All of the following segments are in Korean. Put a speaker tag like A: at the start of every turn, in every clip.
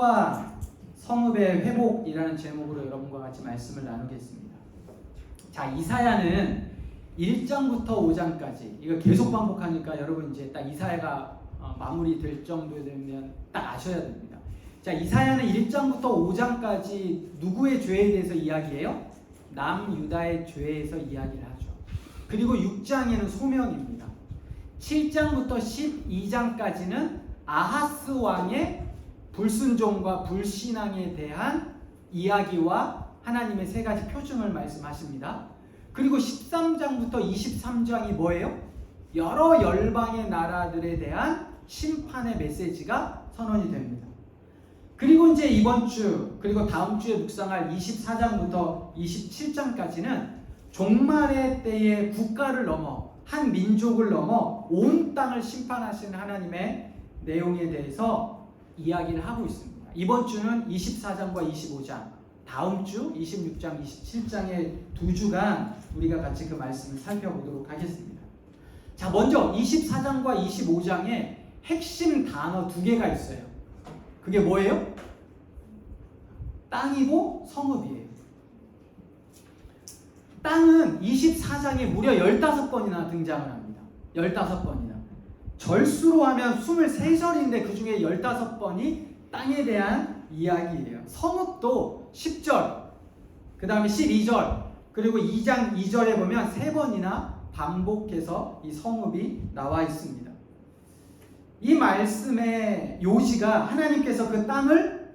A: 땅과 성읍의 회복이라는 제목으로 여러분과 같이 말씀을 나누겠습니다. 자, 이사야는 1장부터 5장까지 이거 계속 반복하니까 여러분 이제 딱 이사야가 마무리될 정도 되면 딱 아셔야 됩니다. 자, 이사야는 1장부터 5장까지 누구의 죄에 대해서 이야기해요? 남유다의 죄에서 이야기를 하죠. 그리고 6장에는 소명입니다. 7장부터 12장까지는 아하스 왕의 불순종과 불신앙에 대한 이야기와 하나님의 세 가지 표징을 말씀하십니다. 그리고 13장부터 23장이 뭐예요? 여러 열방의 나라들에 대한 심판의 메시지가 선언이 됩니다. 그리고 이제 이번 주 그리고 다음 주에 묵상할 24장부터 27장까지는 종말의 때에 국가를 넘어 한 민족을 넘어 온 땅을 심판하시는 하나님의 내용에 대해서 이야기를 하고 있습니다. 이번 주는 24장과 25장, 다음 주 26장, 27장의 두 주간 우리가 같이 그 말씀을 살펴보도록 하겠습니다. 자, 먼저 24장과 25장에 핵심 단어 두 개가 있어요. 그게 뭐예요? 땅이고 성읍이에요. 땅은 24장에 무려 15번이나 등장을 합니다. 15번이나. 절수로 하면 23절인데 그 중에 15번이 땅에 대한 이야기예요. 성읍도 10절, 그 다음에 12절, 그리고 2장 2절에 보면 3번이나 반복해서 이 성읍이 나와 있습니다. 이 말씀의 요지가 하나님께서 그 땅을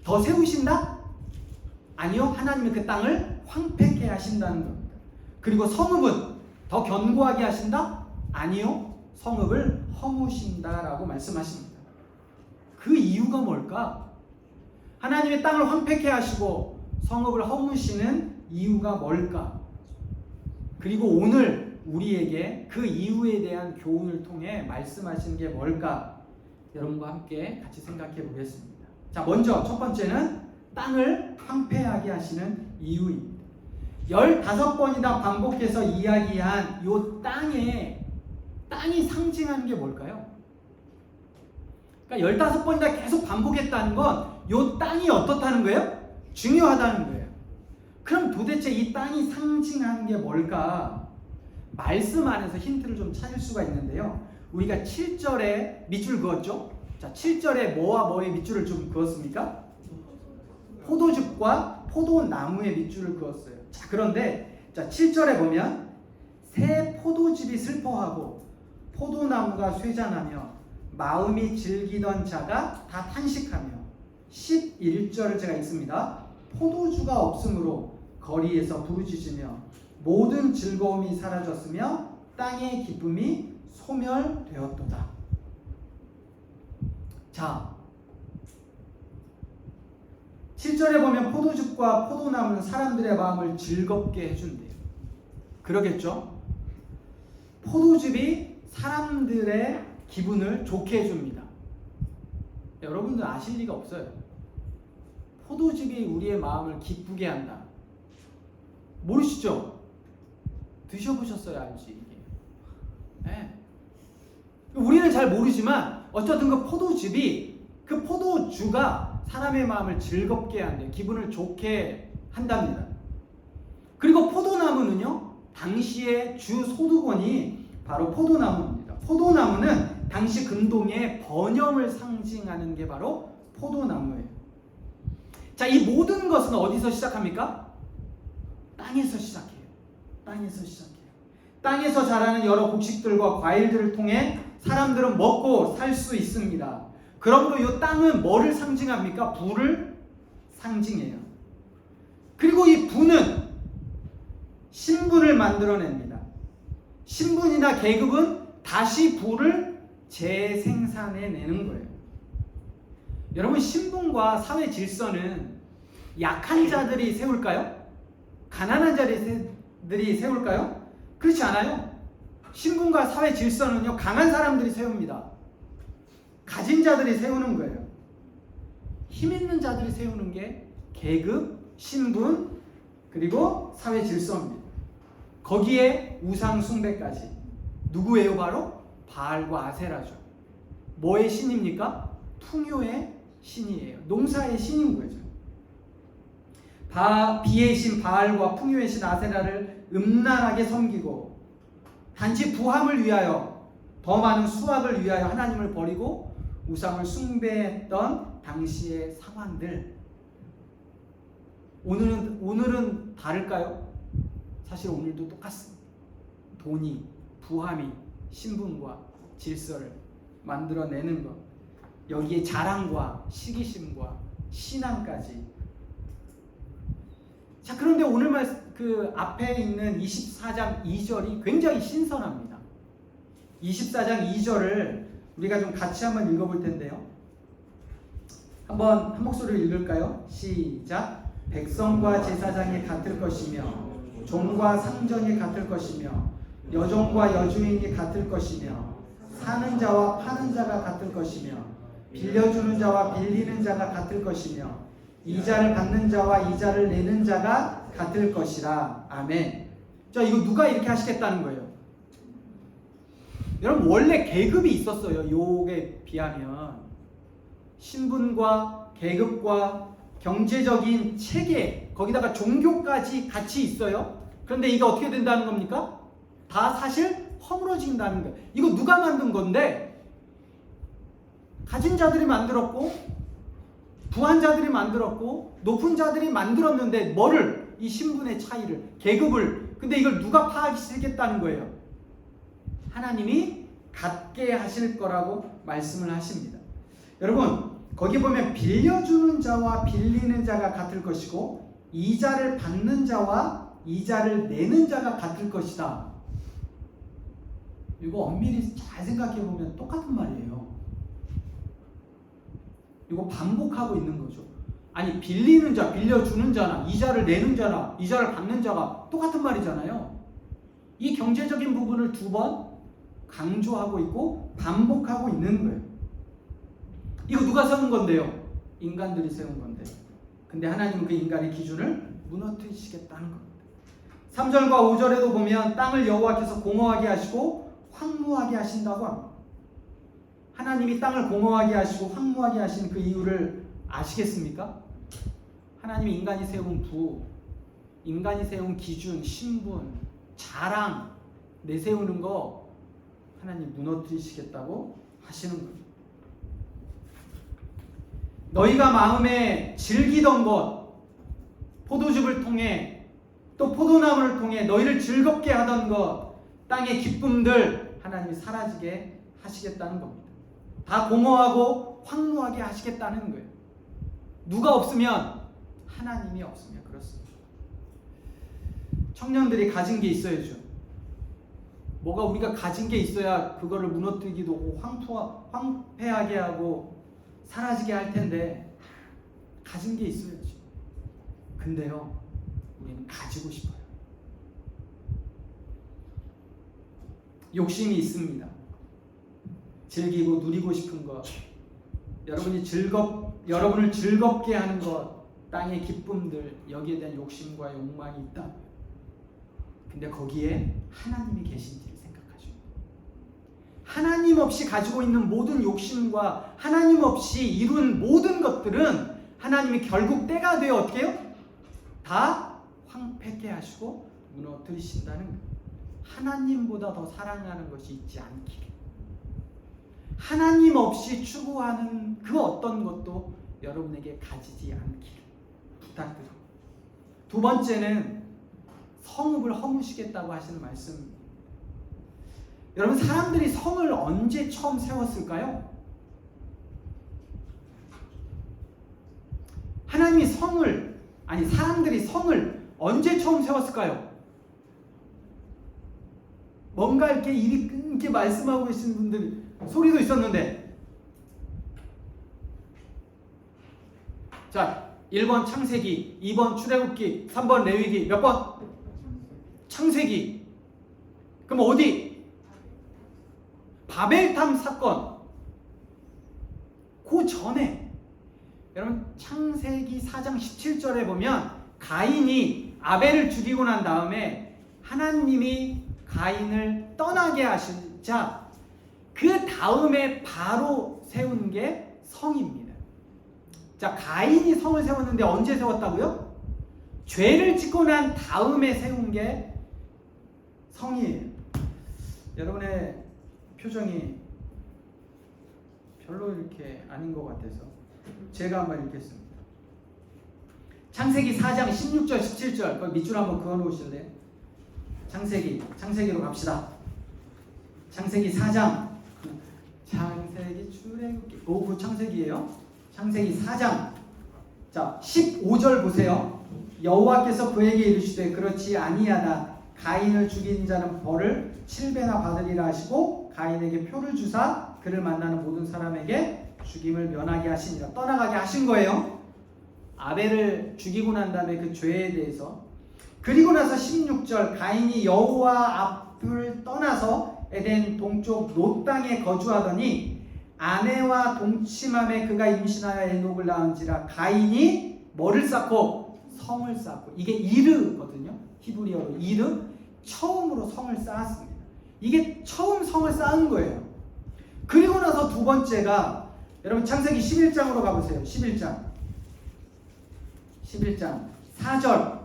A: 더 세우신다? 아니요, 하나님이 그 땅을 황폐케 하신다는 겁니다. 그리고 성읍은 더 견고하게 하신다? 아니요, 성읍을 허무신다라고 말씀하십니다. 그 이유가 뭘까? 하나님의 땅을 황폐케 하시고 성읍을 허무시는 이유가 뭘까? 그리고 오늘 우리에게 그 이유에 대한 교훈을 통해 말씀하시는 게 뭘까? 여러분과 함께 같이 생각해 보겠습니다. 자, 먼저 첫 번째는 땅을 황폐하게 하시는 이유입니다. 15번이나 반복해서 이야기한 이 땅이 상징하는 게 뭘까요? 그러니까 15번이나 계속 반복했다는 건 이 땅이 어떻다는 거예요? 중요하다는 거예요. 그럼 도대체 이 땅이 상징하는 게 뭘까? 말씀 안에서 힌트를 좀 찾을 수가 있는데요. 우리가 7절에 밑줄 그었죠? 자, 7절에 뭐와 뭐의 밑줄을 좀 그었습니까? 포도즙과 포도나무의 밑줄을 그었어요. 자, 그런데 7절에 보면 새 포도즙이 슬퍼하고 포도나무가 쇠잔하며 마음이 즐기던 자가 다 탄식하며 11절을 제가 읽습니다. 포도주가 없으므로 거리에서 부르짖으며 모든 즐거움이 사라졌으며 땅의 기쁨이 소멸되었도다. 자, 7절에 보면 포도즙과 포도나무는 사람들의 마음을 즐겁게 해준대요. 그러겠죠? 포도즙이 사람들의 기분을 좋게 해줍니다. 여러분들 아실 리가 없어요. 포도즙이 우리의 마음을 기쁘게 한다. 모르시죠? 드셔보셨어야 알지 이게. 네. 우리는 잘 모르지만 어쨌든 그 포도즙이, 그 포도주가 사람의 마음을 즐겁게 한대, 기분을 좋게 한답니다. 그리고 포도나무는요, 당시의 주 소득원이 바로 포도나무입니다. 포도나무는 당시 근동의 번영을 상징하는 게 바로 포도나무예요. 자, 이 모든 것은 어디서 시작합니까? 땅에서 시작해요. 땅에서 시작해요. 땅에서 자라는 여러 곡식들과 과일들을 통해 사람들은 먹고 살 수 있습니다. 그러므로 이 땅은 뭐를 상징합니까? 부를 상징해요. 그리고 이 부는 신분을 만들어냅니다. 신분이나 계급은 다시 부를 재생산해내는 거예요. 여러분, 신분과 사회 질서는 약한 자들이 세울까요? 가난한 자들이 세울까요? 그렇지 않아요. 신분과 사회 질서는요, 강한 사람들이 세웁니다. 가진 자들이 세우는 거예요. 힘 있는 자들이 세우는 게 계급, 신분, 그리고 사회 질서입니다. 거기에 우상 숭배까지. 누구예요? 바로 바알과 아세라죠. 뭐의 신입니까? 풍요의 신이에요. 농사의 신인 거죠. 비의 신 바알과 풍요의 신 아세라를 음란하게 섬기고 단지 부함을 위하여 더 많은 수확을 위하여 하나님을 버리고 우상을 숭배했던 당시의 상황들, 오늘은 다를까요? 사실 오늘도 똑같습니다. 돈이, 부함이 신분과 질서를 만들어내는 것, 여기에 자랑과 시기심과 신앙까지. 자, 그런데 오늘 그 앞에 있는 24장 2절이 굉장히 신선합니다. 24장 2절을 우리가 좀 같이 한번 읽어볼 텐데요. 한번 한 목소리로 읽을까요? 시작. 백성과 제사장이 같을 것이며 종과 상전이 같을 것이며 여종과 여주인이 같을 것이며 사는 자와 파는 자가 같을 것이며 빌려주는 자와 빌리는 자가 같을 것이며 이자를 받는 자와 이자를 내는 자가 같을 것이라. 아멘. 자, 이거 누가 이렇게 하시겠다는 거예요? 여러분, 원래 계급이 있었어요. 요에 비하면 신분과 계급과 경제적인 체계, 거기다가 종교까지 같이 있어요. 그런데 이게 어떻게 된다는 겁니까? 다 사실 허물어진다는 거예요. 이거 누가 만든 건데? 가진 자들이 만들었고 부한 자들이 만들었고 높은 자들이 만들었는데 뭐를? 이 신분의 차이를, 계급을. 근데 이걸 누가 파악시키겠다는 거예요? 하나님이 갖게 하실 거라고 말씀을 하십니다. 여러분, 거기 보면 빌려주는 자와 빌리는 자가 같을 것이고 이자를 받는 자와 이자를 내는 자가 같을 것이다. 이거 엄밀히 잘 생각해 보면 똑같은 말이에요. 이거 반복하고 있는 거죠. 아니, 빌리는 자, 빌려주는 자나 이자를 내는 자나 이자를 받는 자가 똑같은 말이잖아요. 이 경제적인 부분을 두 번 강조하고 있고 반복하고 있는 거예요. 이거 누가 세운 건데요? 인간들이 세운 건데. 근데 하나님은 그 인간의 기준을 무너뜨리시겠다는 겁니다. 3절과 5절에도 보면 땅을 여호와께서 공허하게 하시고 황무하게 하신다고 합니다. 하나님이 땅을 공허하게 하시고 황무하게 하신 그 이유를 아시겠습니까? 하나님이 인간이 세운 인간이 세운 기준, 신분, 자랑 내세우는 거 하나님 무너뜨리시겠다고 하시는 거예요. 너희가 마음에 즐기던 것, 포도즙을 통해 또 포도나무를 통해 너희를 즐겁게 하던 것, 땅의 기쁨들 하나님이 사라지게 하시겠다는 겁니다. 다 공허하고 황무하게 하시겠다는 거예요. 누가 없으면? 하나님이 없으면 그렇습니다. 청년들이 가진 게 있어야죠. 뭐가 우리가 가진 게 있어야 그거를 무너뜨리기도 하고 황폐하게 하고 사라지게 할 텐데 가진 게 있어야지. 근데요, 우리는 가지고 싶어요. 욕심이 있습니다. 즐기고 누리고 싶은 것, 여러분을 즐겁게 하는 것, 땅의 기쁨들, 여기에 대한 욕심과 욕망이 있다. 근데 거기에 하나님이 계신지를 생각하죠. 하나님 없이 가지고 있는 모든 욕심과 하나님 없이 이룬 모든 것들은 하나님이 결국 때가 되어 어떻게 해요? 다 황폐케 하시고 무너뜨리신다는 거예요. 하나님보다 더 사랑하는 것이 있지 않기를. 하나님 없이 추구하는 그 어떤 것도 여러분에게 가지지 않기를 부탁드립니다. 두 번째는 성읍을 허무시겠다고 하시는 말씀입니다. 여러분, 사람들이 성을 언제 처음 세웠을까요? 사람들이 성을 언제 처음 세웠을까요? 뭔가 이렇게 말씀하고 계신 분들 소리도 있었는데, 자, 1번 창세기, 2번 출애굽기, 3번 레위기, 몇 번? 창세기. 그럼 어디? 바벨탑 사건. 그 전에, 여러분, 창세기 4장 17절에 보면 가인이 아벨을 죽이고 난 다음에 하나님이 가인을 떠나게 하시자 그 다음에 바로 세운 게 성입니다. 자, 가인이 성을 세웠는데 언제 세웠다고요? 죄를 짓고 난 다음에 세운 게 성이에요. 여러분의 표정이 별로 이렇게 아닌 것 같아서 제가 한번 읽겠습니다. 창세기 4장 16절 17절 거기 밑줄 한번 그어놓으실래요? 창세기로 갑시다. 창세기 4장 창세기 출애굽기 그 창세기예요. 창세기 4장 자 15절 보세요. 여호와께서 그에게 이르시되 그렇지 아니하다. 가인을 죽인 자는 벌을 7배나 받으리라 하시고 가인에게 표를 주사 그를 만나는 모든 사람에게 죽임을 면하게 하시니라. 떠나가게 하신 거예요. 아벨을 죽이고 난 다음에 그 죄에 대해서. 그리고 나서 16절 가인이 여호와 앞을 떠나서 에덴 동쪽 롯 땅에 거주하더니 아내와 동침함에 그가 임신하여 에녹을 낳은지라. 가인이 뭐를 쌓고? 성을 쌓고. 이게 이르거든요. 히브리어로 이르. 처음으로 성을 쌓았습니다. 이게 처음 성을 쌓은 거예요. 그리고 나서 두 번째가 여러분 창세기 11장으로 가보세요. 11장 4절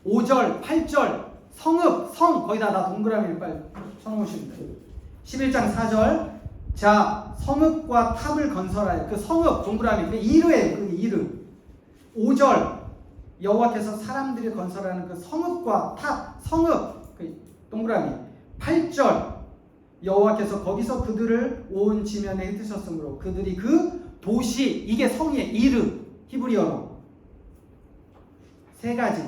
A: 5절 8절 성읍 성 거기다 나 동그라미를 빨리 쳐놓으시면 돼요. 11장 4절 자 성읍과 탑을 건설하여 그 성읍 동그라미 그 이르예요. 그 이르 5절 여호와께서 사람들이 건설하는 그 성읍과 탑 성읍 그 동그라미 8절 여호와께서 거기서 그들을 온 지면에 흩으셨으므로 그들이 그 도시 이게 성의 이르 히브리어로 세 가지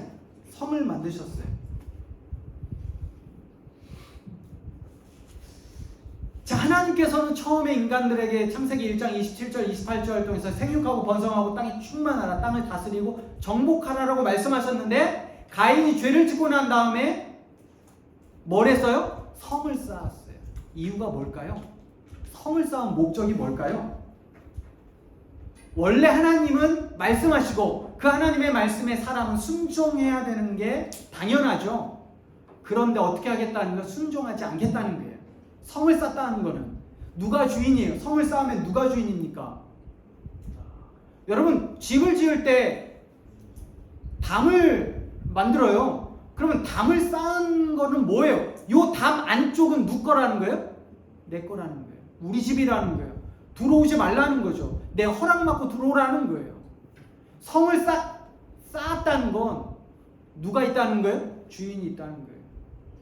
A: 성을 만드셨어요. 자 하나님께서는 처음에 인간들에게 창세기 1장 27절 28절 통해서 생육하고 번성하고 땅에 충만하라 땅을 다스리고 정복하라라고 말씀하셨는데 가인이 죄를 짓고 난 다음에 뭘 했어요? 성을 쌓았어요. 이유가 뭘까요? 성을 쌓은 목적이 뭘까요? 원래 하나님은 말씀하시고 그 하나님의 말씀에 사람은 순종해야 되는 게 당연하죠. 그런데 어떻게 하겠다는 건 순종하지 않겠다는 거예요. 성을 쌓았다는 거는 누가 주인이에요? 성을 쌓으면 누가 주인입니까? 여러분 집을 지을 때 담을 만들어요. 그러면 담을 쌓은 거는 뭐예요? 요 담 안쪽은 누구 거라는 거예요? 내 거라는 거예요. 우리 집이라는 거예요. 들어오지 말라는 거죠. 내 허락 받고 들어오라는 거예요. 성을 쌓았다는 건 누가 있다는 거예요? 주인이 있다는 거예요.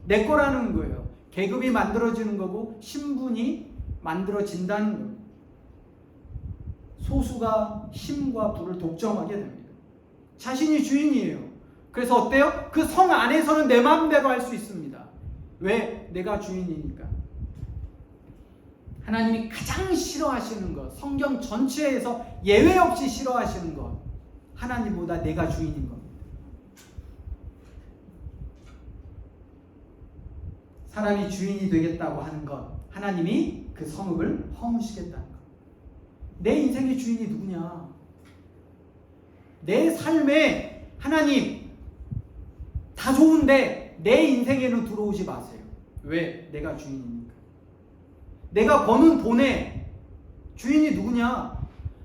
A: 내 거라는 거예요. 계급이 만들어지는 거고 신분이 만들어진다는 거예요. 소수가 힘과 부를 독점하게 됩니다. 자신이 주인이에요. 그래서 어때요? 그 성 안에서는 내 마음대로 할 수 있습니다. 왜? 내가 주인이니까. 하나님이 가장 싫어하시는 것, 성경 전체에서 예외 없이 싫어하시는 것, 하나님보다 내가 주인인 겁니다. 사람이 주인이 되겠다고 하는 것, 하나님이 그 성읍을 허무시겠다는 것. 내 인생의 주인이 누구냐? 내 삶에 하나님 다 좋은데 내 인생에는 들어오지 마세요. 왜? 내가 주인이니까. 내가 버는 돈에 주인이 누구냐?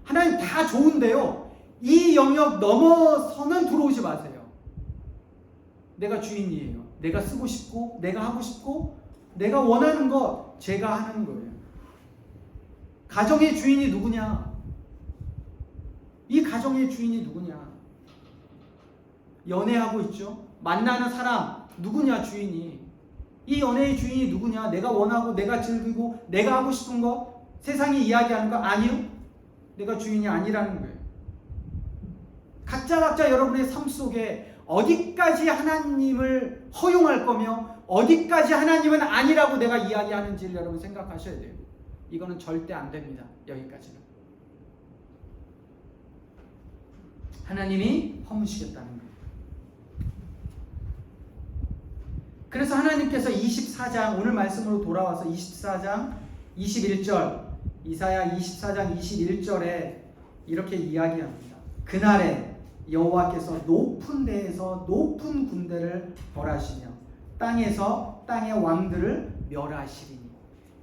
A: 하나님 다 좋은데요. 이 영역 넘어서는 들어오지 마세요. 내가 주인이에요. 내가 쓰고 싶고 내가 하고 싶고 내가 원하는 거 제가 하는 거예요. 가정의 주인이 누구냐? 이 가정의 주인이 누구냐? 연애하고 있죠. 만나는 사람 누구냐 주인이. 이 연애의 주인이 누구냐? 내가 원하고 내가 즐기고 내가 하고 싶은 거 세상이 이야기하는 거 아니요. 내가 주인이 아니라는 거예요. 각자 여러분의 삶 속에 어디까지 하나님을 허용할 거며 어디까지 하나님은 아니라고 내가 이야기하는지를 여러분 생각하셔야 돼요. 이거는 절대 안 됩니다. 여기까지는. 하나님이 허무시겠다는 거예요. 그래서 하나님께서 24장 오늘 말씀으로 돌아와서 24장 21절 이사야 24장 21절에 이렇게 이야기합니다. 그날에 여호와께서 높은 데에서 높은 군대를 벌하시며 땅에서 땅의 왕들을 멸하시리니.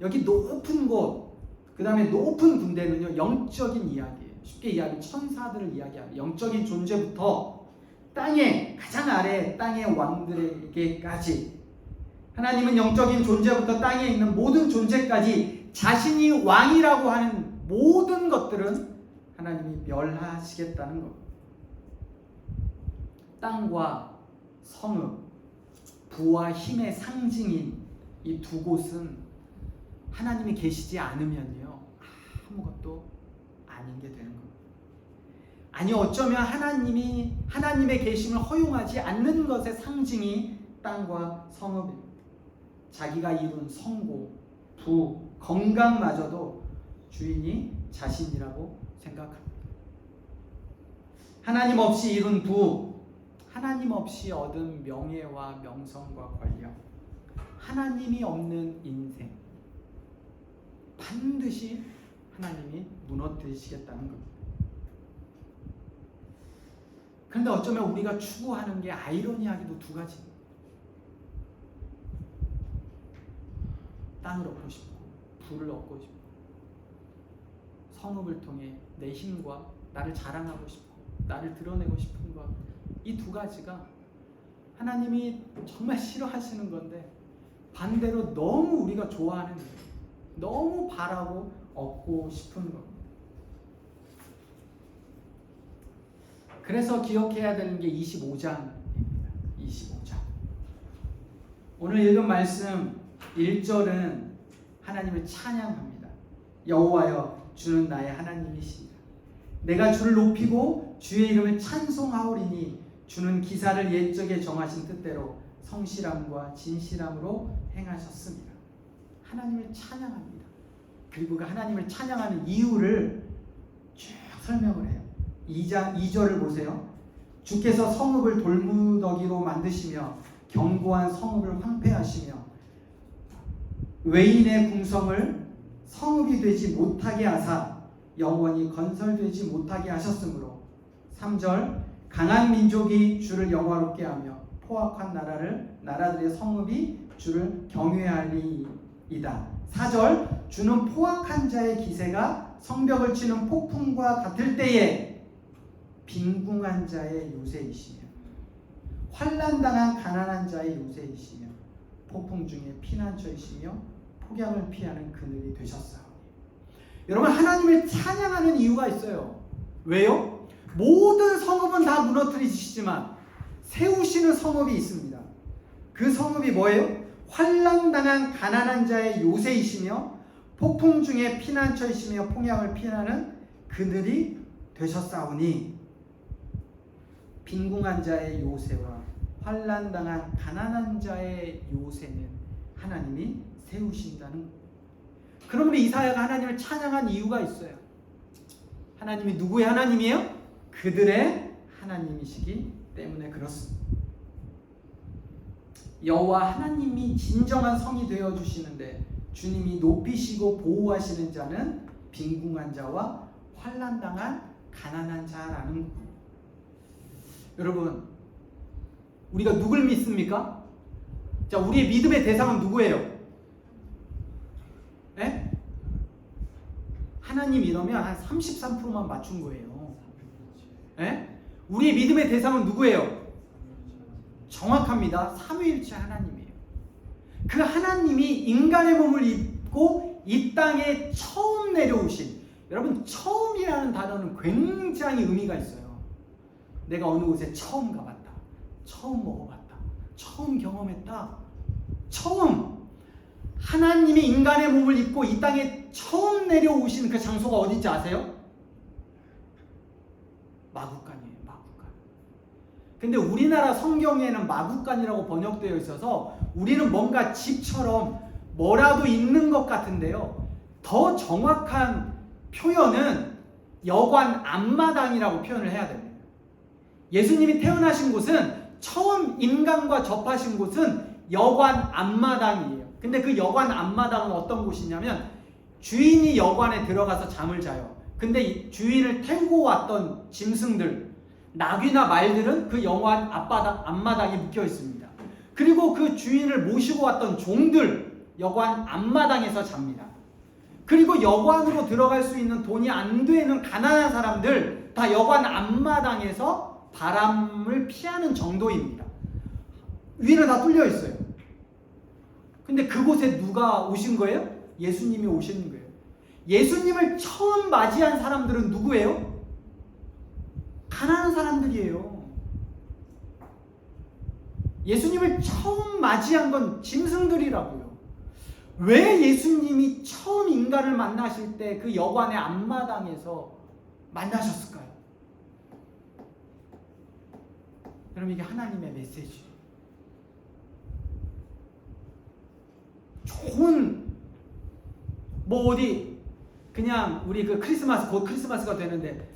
A: 여기 높은 곳 그 다음에 높은 군대는요 영적인 이야기예요. 쉽게 이야기하면 천사들을 이야기합니다. 영적인 존재부터 땅의 가장 아래 땅의 왕들에게까지, 하나님은 영적인 존재부터 땅에 있는 모든 존재까지 자신이 왕이라고 하는 모든 것들은 하나님이 멸하시겠다는 것. 땅과 성읍, 부와 힘의 상징인 이 두 곳은 하나님이 계시지 않으면요 아무것도 아닌 게 되는 겁니다. 아니 어쩌면 하나님의 계심을 허용하지 않는 것의 상징이 땅과 성읍입니다. 자기가 이룬 성공, 부, 건강마저도 주인이 자신이라고 생각합니다. 하나님 없이 이룬 부, 하나님 없이 얻은 명예와 명성과 권력, 하나님이 없는 인생, 반드시 하나님이 무너뜨리시겠다는 겁니다. 그런데 어쩌면 우리가 추구하는 게 아이러니하게도 두 가지입니다. 땅을 얻고 싶고 부를 얻고 싶고 성읍을 통해 내 힘과 나를 자랑하고 싶고 나를 드러내고 싶은 것, 이 두 가지가 하나님이 정말 싫어하시는 건데 반대로 너무 우리가 좋아하는 일, 너무 바라고 얻고 싶은 겁니다. 그래서 기억해야 되는 게 25장입니다. 25장. 오늘 읽은 말씀 1절은 하나님을 찬양합니다. 여호와여, 주는 나의 하나님이시니라. 내가 주를 높이고 주의 이름을 찬송하오리니 주는 기사를 옛적에 정하신 뜻대로 성실함과 진실함으로 행하셨습니다. 하나님을 찬양합니다. 그리고 그 하나님을 찬양하는 이유를 쭉 설명을 해요. 2절을 보세요. 주께서 성읍을 돌무더기로 만드시며 견고한 성읍을 황폐하시며 외인의 궁성을 성읍이 되지 못하게 하사 영원히 건설되지 못하게 하셨으므로 3절 강한 민족이 주를 영화롭게 하며 포악한 나라들의 성읍이 주를 경외하리이다. 4절 주는 포악한 자의 기세가 성벽을 치는 폭풍과 같을 때에 빈궁한 자의 요새이시며 환난당한 가난한 자의 요새이시며 폭풍 중에 피난처이시며 폭염을 피하는 그늘이 되셨사오니. 여러분, 하나님을 찬양하는 이유가 있어요. 왜요? 모든 성읍은 다 무너뜨리시지만 세우시는 성읍이 있습니다. 그 성읍이 뭐예요? 환난당한 가난한 자의 요새이시며 폭풍 중에 피난처이시며 폭염을 피하는 그늘이 되셨사오니. 빈궁한 자의 요새와 환난당한 가난한 자의 요새는 하나님이 세우신다는 거예요. 그러므로 이사야가 하나님을 찬양한 이유가 있어요. 하나님이 누구의 하나님이에요? 그들의 하나님이시기 때문에 그렇습니다. 여호와 하나님이 진정한 성이 되어주시는데 주님이 높이시고 보호하시는 자는 빈궁한 자와 환난당한 가난한 자라는 거예요. 여러분, 우리가 누굴 믿습니까? 자, 우리의 믿음의 대상은 누구예요? 네? 하나님 이러면 한 33%만 맞춘 거예요. 네? 우리의 믿음의 대상은 누구예요? 정확합니다. 삼위일체 하나님이에요. 그 하나님이 인간의 몸을 입고 이 땅에 처음 내려오신, 여러분, 처음이라는 단어는 굉장히 의미가 있어요. 내가 어느 곳에 처음 가봤다, 처음 먹어봤다, 처음 경험했다. 처음 하나님이 인간의 몸을 입고 이 땅에 처음 내려오신 그 장소가 어딘지 아세요? 마구간이에요. 마구간. 근데 우리나라 성경에는 마구간이라고 번역되어 있어서 우리는 뭔가 집처럼 뭐라도 있는 것 같은데요, 더 정확한 표현은 여관 앞마당이라고 표현을 해야 됩니다. 예수님이 태어나신 곳은, 처음 인간과 접하신 곳은 여관 앞마당이에요. 근데 그 여관 앞마당은 어떤 곳이냐면 주인이 여관에 들어가서 잠을 자요. 근데 주인을 태우고 왔던 짐승들, 나귀나 말들은 그 여관 앞마당에 묶여 있습니다. 그리고 그 주인을 모시고 왔던 종들 여관 앞마당에서 잡니다. 그리고 여관으로 들어갈 수 있는 돈이 안 되는 가난한 사람들 다 여관 앞마당에서 바람을 피하는 정도입니다. 위는 다 뚫려 있어요. 근데 그곳에 누가 오신 거예요? 예수님이 오시는 거예요. 예수님을 처음 맞이한 사람들은 누구예요? 가난한 사람들이에요. 예수님을 처음 맞이한 건 짐승들이라고요. 왜 예수님이 처음 인간을 만나실 때 그 여관의 앞마당에서 만나셨을까요? 여러분, 이게 하나님의 메시지예요. 좋은 어디 그냥 우리 그 크리스마스, 곧 크리스마스가 되는데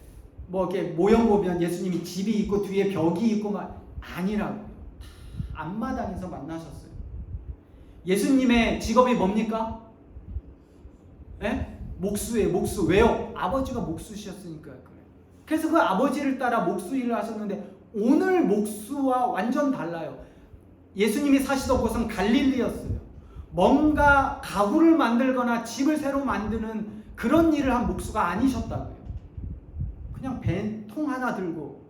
A: 이렇게 모형 보면 예수님이 집이 있고 뒤에 벽이 있고 아니라고요. 다 앞마당에서 만나셨어요. 예수님의 직업이 뭡니까? 예? 목수예요. 목수. 왜요? 아버지가 목수셨으니까요. 그래서 그 아버지를 따라 목수 일을 하셨는데 오늘 목수와 완전 달라요. 예수님이 사시던 곳은 갈릴리였어요. 뭔가 가구를 만들거나 집을 새로 만드는 그런 일을 한 목수가 아니셨다고요. 그냥 벤통 하나 들고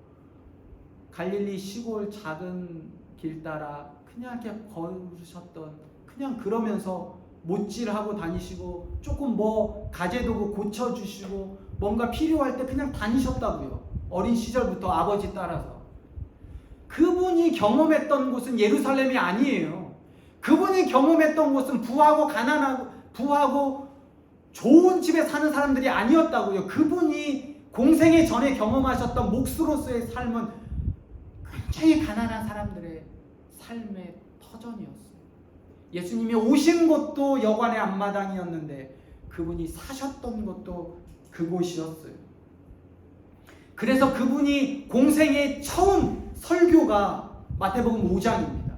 A: 갈릴리 시골 작은 길 따라 그냥 이렇게 걸으셨던, 그냥 그러면서 못질하고 다니시고 조금 가재도구 고쳐주시고 뭔가 필요할 때 그냥 다니셨다고요. 어린 시절부터 아버지 따라서. 그분이 경험했던 곳은 예루살렘이 아니에요. 그분이 경험했던 곳은 부하고 가난하고 부하고 좋은 집에 사는 사람들이 아니었다고요. 그분이 공생애 전에 경험하셨던 목수로서의 삶은 굉장히 가난한 사람들의 삶의 터전이었어요. 예수님이 오신 곳도 여관의 앞마당이었는데 그분이 사셨던 곳도 그곳이었어요. 그래서 그분이 공생의 처음 설교가 마태복음 5장입니다.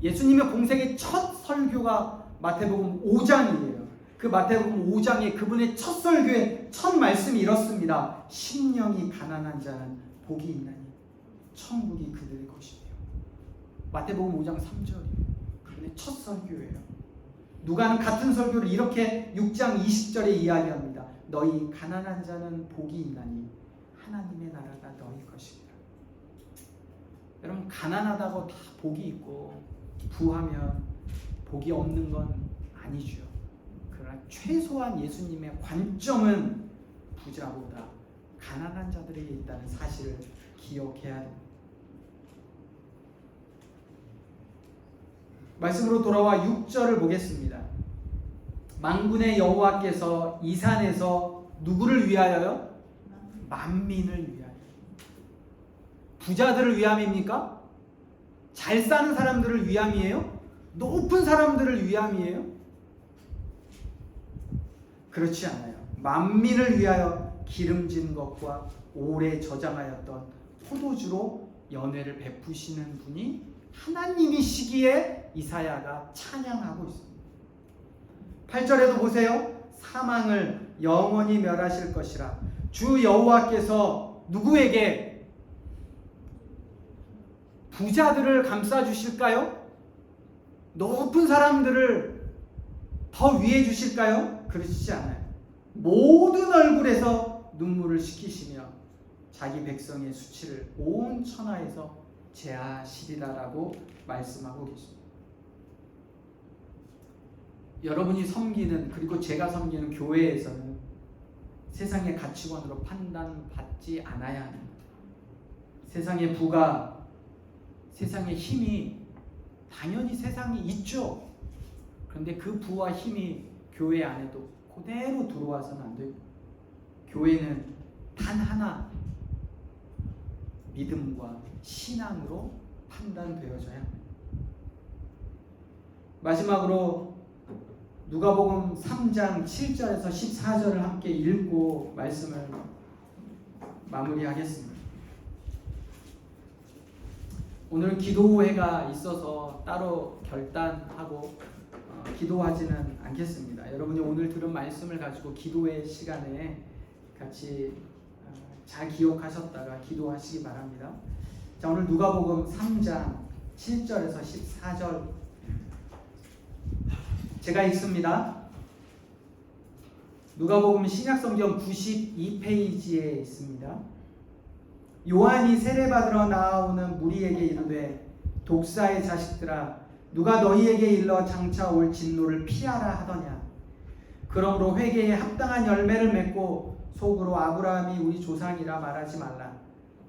A: 예수님의 공생의 첫 설교가 마태복음 5장이에요. 그 마태복음 5장에 그분의 첫 설교의 첫 말씀이 이렇습니다. 심령이 가난한 자는 복이 있나니 천국이 그들의 것이며. 마태복음 5장 3절이에요. 그분의 첫 설교예요. 누가는 같은 설교를 이렇게 6장 20절에 이야기합니다. 너희 가난한 자는 복이 있나니 하나님의 나라가 너희 것이라. 여러분, 가난하다고 다 복이 있고 부하면 복이 없는 건 아니죠. 그러나 최소한 예수님의 관점은 부자보다 가난한 자들에게 있다는 사실을 기억해야 합니다. 말씀으로 돌아와 6절을 보겠습니다. 만군의 여호와께서 이 산에서 누구를 위하여요? 만민을 위하여. 부자들을 위함입니까? 잘 사는 사람들을 위함이에요? 높은 사람들을 위함이에요? 그렇지 않아요. 만민을 위하여 기름진 것과 오래 저장하였던 포도주로 연회를 베푸시는 분이 하나님이시기에 이사야가 찬양하고 있습니다. 8절에도 보세요. 사망을 영원히 멸하실 것이라. 주 여호와께서 누구에게? 부자들을 감싸주실까요? 높은 사람들을 더 위해 주실까요? 그러시지 않아요. 모든 얼굴에서 눈물을 씻기시며 자기 백성의 수치를 온 천하에서 제하시리라라고 말씀하고 계십니다. 여러분이 섬기는, 그리고 제가 섬기는 교회에서는 세상의 가치관으로 판단받지 않아야 합니다. 세상의 부가, 세상의 힘이 당연히 세상에 있죠. 그런데 그 부와 힘이 교회 안에도 그대로 들어와서는 안 되고, 교회는 단 하나, 믿음과 신앙으로 판단되어져야 합니다. 마지막으로 누가복음 3장 7절에서 14절을 함께 읽고 말씀을 마무리하겠습니다. 오늘은 기도회가 있어서 따로 결단하고 기도하지는 않겠습니다. 여러분이 오늘 들은 말씀을 가지고 기도회 시간에 같이 잘 기억하셨다가 기도하시기 바랍니다. 자, 오늘 누가복음 3장 7절에서 14절 제가 읽습니다. 누가복음 신약성경 92페이지에 있습니다. 요한이 세례받으러 나오는 무리에게 이르되 독사의 자식들아 누가 너희에게 일러 장차 올 진노를 피하라 하더냐. 그러므로 회개에 합당한 열매를 맺고 속으로 아브라함이 우리 조상이라 말하지 말라.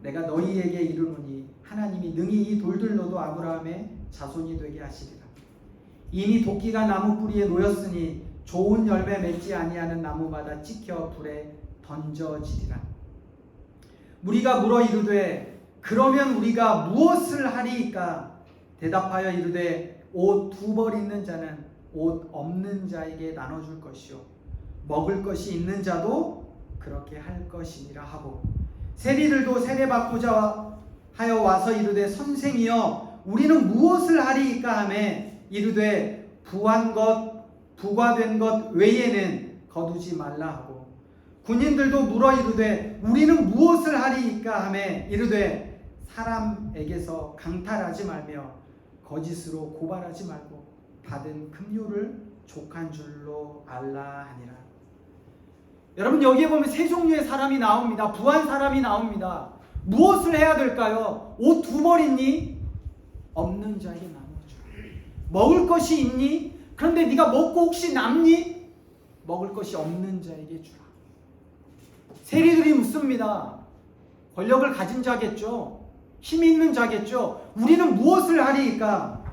A: 내가 너희에게 이르노니 하나님이 능히 이 돌들로도 아브라함의 자손이 되게 하시리라. 이미 도끼가 나무 뿌리에 놓였으니 좋은 열매 맺지 아니하는 나무마다 찍혀 불에 던져지리라. 무리가 물어 이르되 그러면 우리가 무엇을 하리이까? 대답하여 이르되 옷 2벌 있는 자는 옷 없는 자에게 나눠줄 것이요 먹을 것이 있는 자도 그렇게 할 것이니라 하고 세리들도 세례받고자 하여 와서 이르되 선생이여 우리는 무엇을 하리이까 하매 이르되 부과된 것 외에는 거두지 말라 하고 군인들도 물어 이르되 우리는 무엇을 하리이까 하매 이르되 사람에게서 강탈하지 말며 거짓으로 고발하지 말고 받은 급료를 족한 줄로 알라 하니라. 여러분 여기에 보면 세 종류의 사람이 나옵니다. 부한 사람이 나옵니다. 무엇을 해야 될까요? 옷 2벌 있니? 없는 자에게 나눠줘. 먹을 것이 있니? 그런데 네가 먹고 혹시 남니? 먹을 것이 없는 자에게 주라. 세리들이 묻습니다. 권력을 가진 자겠죠. 힘 있는 자겠죠. 우리는 무엇을 하리이까?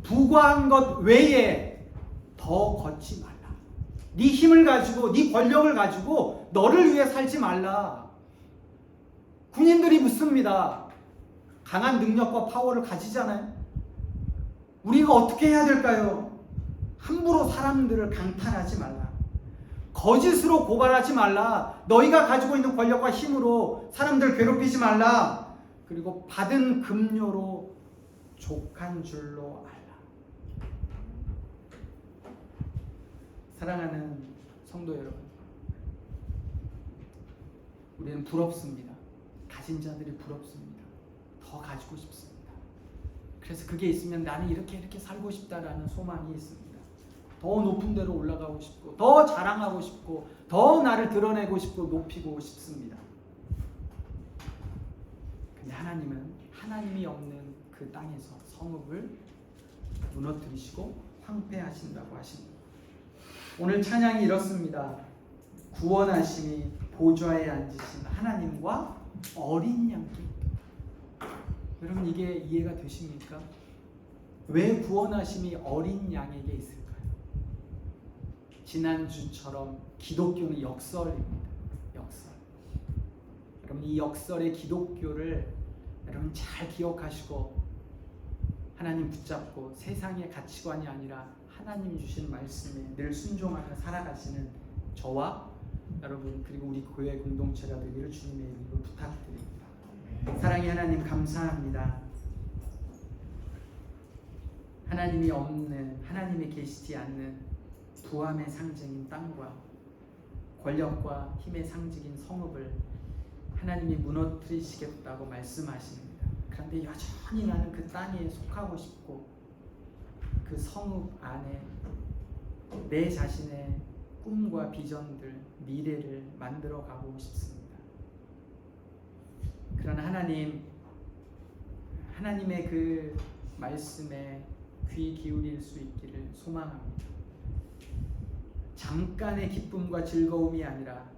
A: 부과한 것 외에 더 걷지 말라. 네 힘을 가지고 네 권력을 가지고 너를 위해 살지 말라. 군인들이 묻습니다. 강한 능력과 파워를 가지잖아요. 우리가 어떻게 해야 될까요? 함부로 사람들을 강탈하지 말라. 거짓으로 고발하지 말라. 너희가 가지고 있는 권력과 힘으로 사람들 괴롭히지 말라. 그리고 받은 급료로 족한 줄로 알라. 사랑하는 성도 여러분, 우리는 부럽습니다. 가진 자들이 부럽습니다. 더 가지고 싶습니다. 그래서 그게 있으면 나는 이렇게 살고 싶다라는 소망이 있습니다. 더 높은 데로 올라가고 싶고 더 자랑하고 싶고 더 나를 드러내고 싶고 높이고 싶습니다. 근데 하나님은 하나님이 없는 그 땅에서 성읍을 무너뜨리시고 황폐하신다고 하십니다. 오늘 찬양이 이렇습니다. 구원하심이 보좌에 앉으신 하나님과 어린 양께. 여러분 이게 이해가 되십니까? 왜 구원하심이 어린 양에게 있을까요? 지난주처럼 기독교는 역설입니다. 역설. 여러분 이 역설의 기독교를 여러분 잘 기억하시고 하나님 붙잡고 세상의 가치관이 아니라 하나님 주신 말씀에 늘 순종하며 살아가시는 저와 여러분 그리고 우리 교회 공동체가 되기를 주님의 이름으로 부탁드립니다. 사랑의 하나님 감사합니다. 하나님이 없는, 하나님이 계시지 않는 부함의 상징인 땅과 권력과 힘의 상징인 성읍을 하나님이 무너뜨리시겠다고 말씀하십니다. 그런데 여전히 나는 그 땅에 속하고 싶고 그 성읍 안에 내 자신의 꿈과 비전들, 미래를 만들어 가고 싶습니다. 그러나 하나님의 그 말씀에 귀 기울일 수 있기를 소망합니다. 잠깐의 기쁨과 즐거움이 아니라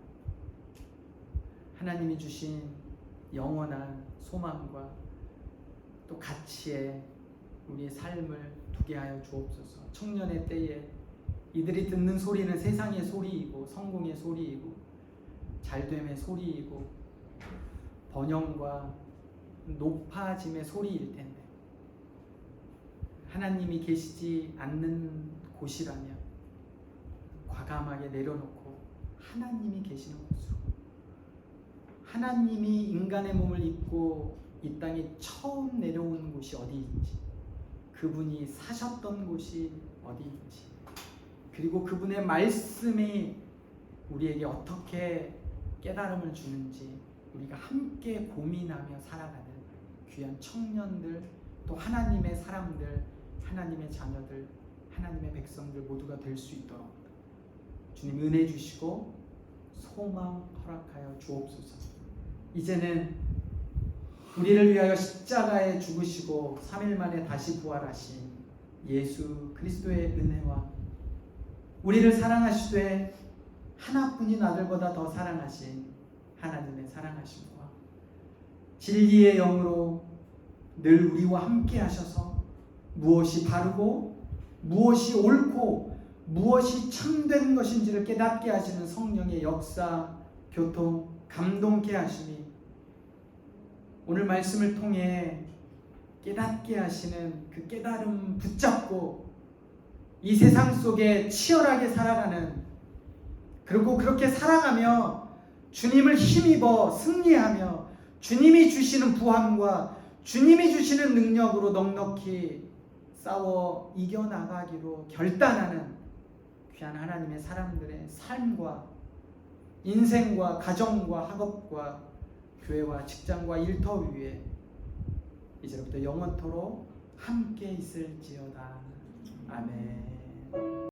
A: 하나님이 주신 영원한 소망과 또 가치에 우리의 삶을 두게 하여 주옵소서. 청년의 때에 이들이 듣는 소리는 세상의 소리이고 성공의 소리이고 잘됨의 소리이고 번영과 높아짐의 소리일 텐데 하나님이 계시지 않는 곳이라면 과감하게 내려놓고 하나님이 계시는 곳으로, 하나님이 인간의 몸을 입고 이 땅에 처음 내려온 곳이 어디인지, 그분이 사셨던 곳이 어디인지, 그리고 그분의 말씀이 우리에게 어떻게 깨달음을 주는지 우리가 함께 고민하며 살아가는 귀한 청년들, 또 하나님의 사람들, 하나님의 자녀들, 하나님의 백성들 모두가 될 수 있도록 주님 은혜 주시고 소망 허락하여 주옵소서. 이제는 우리를 위하여 십자가에 죽으시고 3일 만에 다시 부활하신 예수 그리스도의 은혜와 우리를 사랑하시되 하나뿐인 아들보다 더 사랑하신 하나님의 사랑하심과 진리의 영으로 늘 우리와 함께 하셔서 무엇이 바르고 무엇이 옳고 무엇이 참된 것인지를 깨닫게 하시는 성령의 역사, 교통, 감동케 하심이 오늘 말씀을 통해 깨닫게 하시는 그 깨달음 붙잡고 이 세상 속에 치열하게 살아가는, 그리고 그렇게 살아가며 주님을 힘입어 승리하며 주님이 주시는 부함과 주님이 주시는 능력으로 넉넉히 싸워 이겨나가기로 결단하는 귀한 하나님의 사람들의 삶과 인생과 가정과 학업과 교회와 직장과 일터 위에 이제부터 영원토록 함께 있을지어다. 아멘.